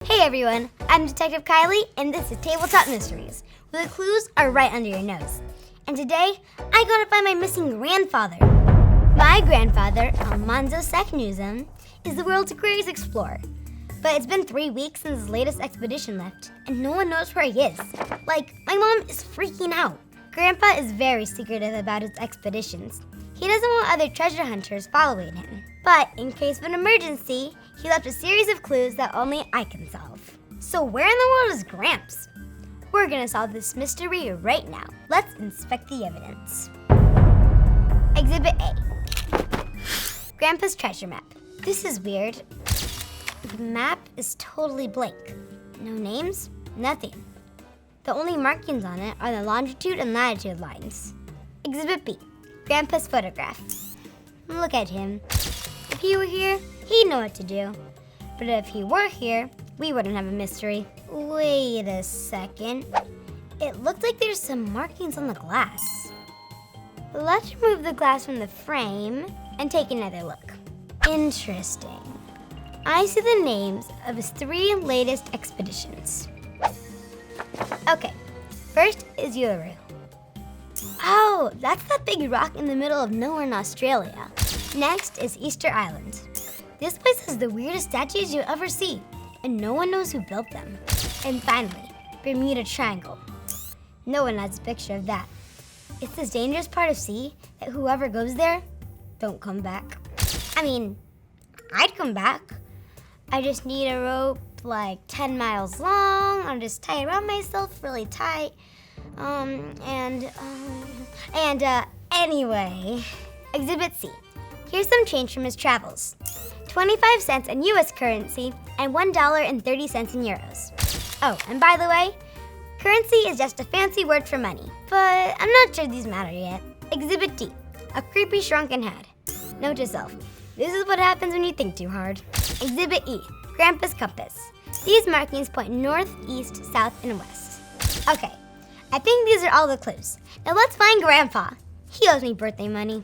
Hey everyone, I'm Detective Kylie, and this is Tabletop Mysteries, where the clues are right under your nose. And today, I gotta find my missing grandfather. My grandfather, Almanzo Seknuzum, is the world's greatest explorer. But it's been 3 weeks since his latest expedition left, and no one knows where he is. Like, my mom is freaking out. Grandpa is very secretive about his expeditions. He doesn't want other treasure hunters following him. But in case of an emergency, he left a series of clues that only I can solve. So where in the world is Gramps? We're gonna solve this mystery right now. Let's inspect the evidence. Exhibit A. Grandpa's treasure map. This is weird. The map is totally blank. No names, nothing. The only markings on it are the longitude and latitude lines. Exhibit B. Grandpa's photograph. Look at him. If he were here, he'd know what to do. But if he were here, we wouldn't have a mystery. Wait a second. It looked like there's some markings on the glass. Let's remove the glass from the frame and take another look. Interesting. I see the names of his 3 latest expeditions. Okay, first is Uluru. Oh, that's that big rock in the middle of nowhere in Australia. Next is Easter Island. This place has the weirdest statues you'll ever see, and no one knows who built them. And finally, Bermuda Triangle. No one has a picture of that. It's this dangerous part of sea that whoever goes there, don't come back. I mean, I'd come back. I just need a rope like 10 miles long. I'll just tie it around myself really tight. Anyway, Exhibit C. Here's some change from his travels. 25 cents in US currency and $1.30 in euros. Oh, and by the way, currency is just a fancy word for money, but I'm not sure these matter yet. Exhibit D. A creepy shrunken head. Note to self, this is what happens when you think too hard. Exhibit E. Grandpa's compass. These markings point north, east, south, and west. Okay, I think these are all the clues. Now let's find Grandpa. He owes me birthday money.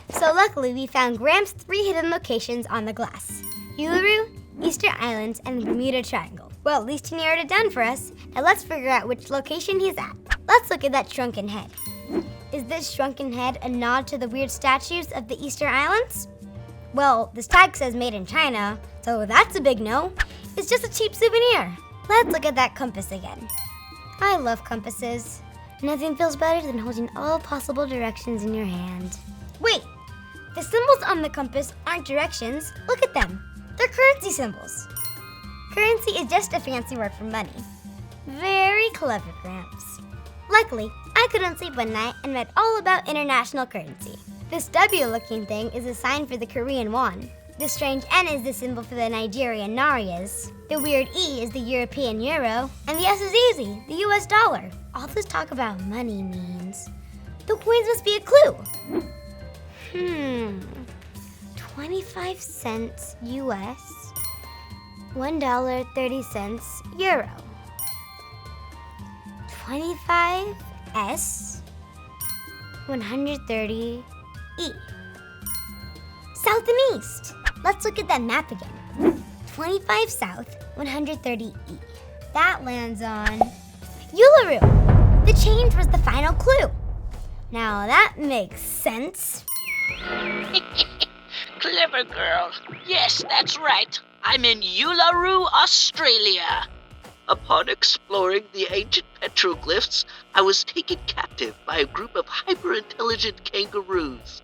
So luckily, we found Gramps' 3 hidden locations on the glass. Uluru, Easter Islands, and the Bermuda Triangle. Well, at least he narrowed it down for us. Now let's figure out which location he's at. Let's look at that shrunken head. Is this shrunken head a nod to the weird statues of the Easter Islands? Well, this tag says made in China, so that's a big no. It's just a cheap souvenir. Let's look at that compass again. I love compasses. Nothing feels better than holding all possible directions in your hand. Wait, the symbols on the compass aren't directions. Look at them. They're currency symbols. Currency is just a fancy word for money. Very clever, Gramps. Luckily, I couldn't sleep one night and read all about international currency. This W-looking thing is a sign for the Korean won. The strange N is the symbol for the Nigerian narias. The weird E is the European euro. And the S is easy, the US dollar. All this talk about money means the coins must be a clue. 25 cents US, $1.30 euro. 25 S, 130 E. South and east. Let's look at that map again. 25 south, 130 E. That lands on Uluru. The change was the final clue. Now that makes sense. Clever girl. Yes, that's right. I'm in Uluru, Australia. Upon exploring the ancient petroglyphs, I was taken captive by a group of hyper-intelligent kangaroos.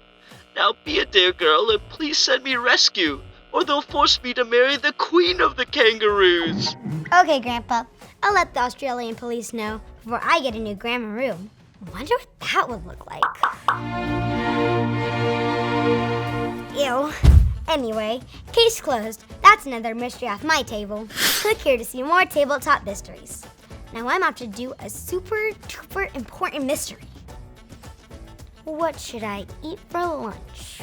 Now be a dear girl and please send me rescue, or they'll force me to marry the queen of the kangaroos. Okay, Grandpa. I'll let the Australian police know before I get a new grandma room. Wonder what that would look like. Ew. Anyway, case closed. That's another mystery off my table. Click here to see more tabletop mysteries. Now I'm off to do a super duper important mystery. What should I eat for lunch?